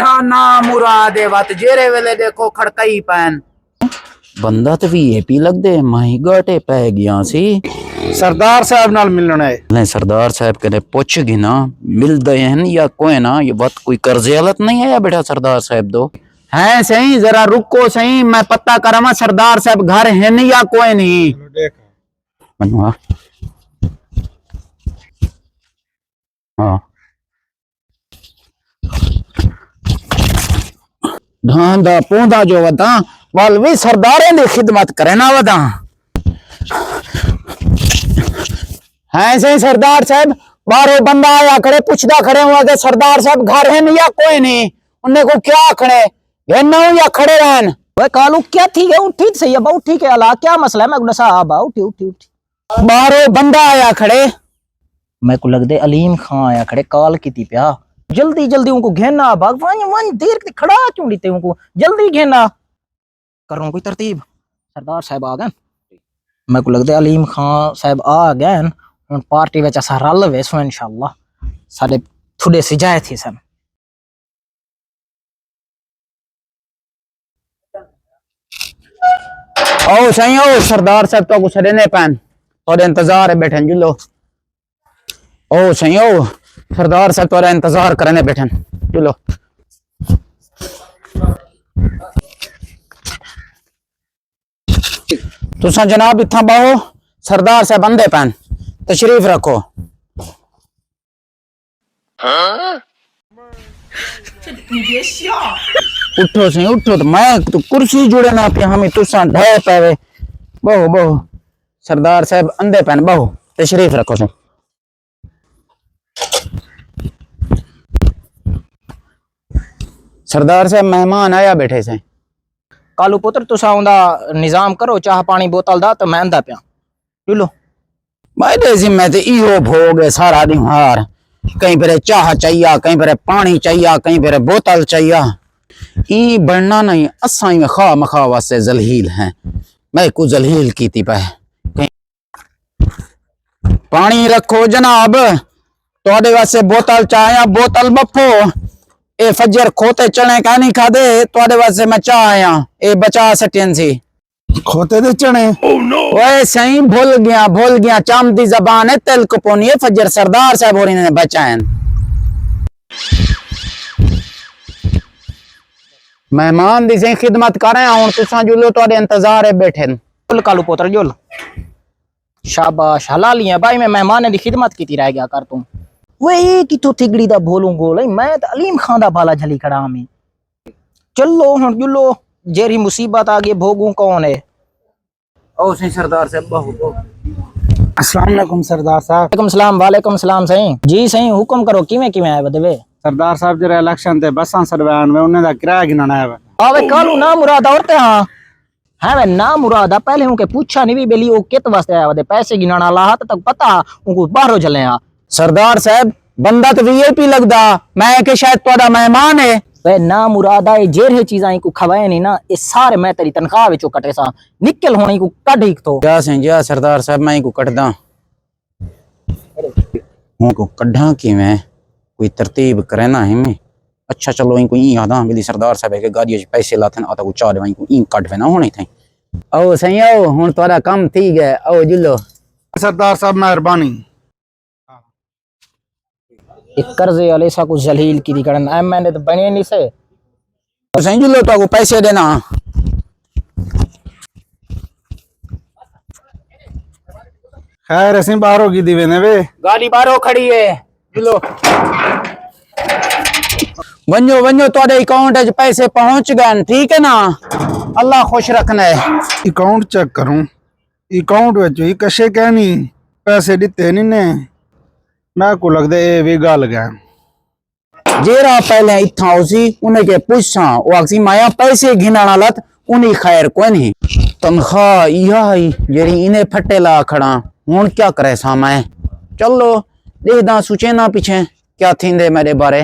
जेरा ना मुरादे वत जेरे वेले देखो खड़कई पैन बंदा तो वीआईपी लगदे माही गाटे पै गया सी। सरदार साहब नाल मिलना है। नहीं सरदार साहब कने पूछगी ना मिलदे हैं या कोई ना, ये बात कोई कर्जे हालत नहीं है या बेटा सरदार साहब दो हैं सही, जरा रुको सही, मैं पता करा सरदार साहब घर है नहीं या कोई नहीं। मनवा हाँ ढांदा पौधा जो वदा वाल भी सरदारे ने खिदमत करे ना वदा है सही। सरदार साहब बाहरों बंदा आया खड़े पूछदा खड़े हुआ कि सरदार साहब घर है नहीं या कोई नहीं, उन्हें को क्या खड़े घेरना या खड़े रहन। भाई कालू क्या थी है उठी सही है बाऊ ठीक है अला क्या मसला है मैं गुना साहब उठी उठी उठी बाहरों बंदा आया खड़े मैं को लग दे अलीम खां आया खड़े काल की थी प्या जल्दी जल्दी उनको घेना भाग वन देर के खड़ा क्यों लेते उनको जल्दी घेना करूं कोई तरतीब। सरदार साहब आ गए मैं को लग दे अलीम खां साहब आ गए हुन पार्टी विच असा रल वेसो इंशाअल्लाह साडे थोड़े सिजाए थी सन। ओ सही ओ सरदार साहब तो कुछ रहने पैन और इंतजार है बैठे जुलो। ओ सही ओ सरदार साहब तो इंतजार करने बैठे जुलो। तुसा जनाब इतना बाहो सरदार साहब अंदे पैन तशरीफ रखो। उठो सही उठो तो मैं तो कुर्सी जुड़े ना पे हमें तुसा ढह पावे बहु बहु सरदार साहब अंधे पैन बहु तशरीफ रखो सही। सरदार साहब मेहमान आया बैठे से कालू पुत्र तुसा उंदा निजाम करो चाह पानी बोतल दा तो मैं अंदा पिया चलो मेरे जिम्मे ते इहो भोग है सारा दिन हार कहीं पर चाह चाहिए कहीं पर पानी चाहिए कहीं पर बोतल चाहिए ई बढ़ना नहीं असा ही खा मखा वास्ते जलील हैं मैं को जलील की थी पे पानी रखो जनाब तोड़े वास्ते बोतल चाहे बोतल बफो ए फजर खोते चने का नहीं खादे तोड़े वास्ते मैं चाहे ए बचा सटियन सी खोते दे चने ओए सही भूल गया चामदी जबान है तेल को पोनी है फजर सरदार साहब होरी ने बचाएं मेहमान दी सही खिदमत कर रहे हैं तुसा जुलो तोड़े इंतजार है बैठे जुल कालू पुत्र जुल शाबाश हलालियां भाई मैं मेहमान दी खिदमत की रह गया कर तू वे एक ही तो थिगड़ी दा बोलूं गोल मैं तो अलीम खां दा बाला झली खड़ा में चलो हुन जुलो जेरी मुसीबत आ गई भोगू कौन है। ओ सही सरदार साहब बहु अस्सलाम वालेकुम सरदार साहब। वालेकुम सलाम सही जी सही हुक्म करो किवें किवें आए बदवे सरदार साहब जरा इलेक्शन ते बसां सरवान में उन्हें दा किराया गिनना है आवे कालू ना मुराद औरते हां है वे ना मुराद पहले उनके पूछा नहीं भी बेली ओ कित वास्ते आया वदे पैसे गिनना ला तक पता उनको बाहरों चले आ। सरदार साहब बंदा तो वीआईपी लगदा मैं के शायद तोड़ा मेहमान है वे ना मुरादा जेरे चीज़ां को खवाए नहीं ना ये सारे मैं तेरी तनख्वाह विचों कटे सा निकल होने को कट ही तो जा से जा सरदार साहब मैं को कटदा हूं को कढा की मैं कोई तरतीब करे ना है मैं अच्छा चलो इनको ई यादा मिली सरदार साहब के गाड़ी में पैसे लाथन आता को चार वहीं को ई काटवे ना होने थे। ओ सही आओ हुन तोरा काम ठीक है ओ जुलो सरदार साहब मेहरबानी एक कर्जे वाले सा को जलील की दी करन एम मैंने तो बने नहीं से सही जुलो तो को पैसे देना खैर ऐसे बाहरों की दीवे ने वे गाड़ी बाहरों खड़ी है जुलो वंजो वंजो तोड़े अकाउंट में पैसे पहुंच गए ठीक है ना अल्लाह खुश रखना है। अकाउंट चेक करूं अकाउंट विच ही कशे कहनी पैसे दिते नहीं ने मैं को लगदे ए वी गल गया जेरा पहले इथा उसी उन्हें के पूछा वो अक्सी माया पैसे गिनाना लत उन्हीं खैर कोई नहीं तनख्वाह यही जेरी इन्हें फटे ला खड़ा हुन क्या करे सा मैं चलो देखदा सोचे ना पीछे क्या थींदे मेरे बारे।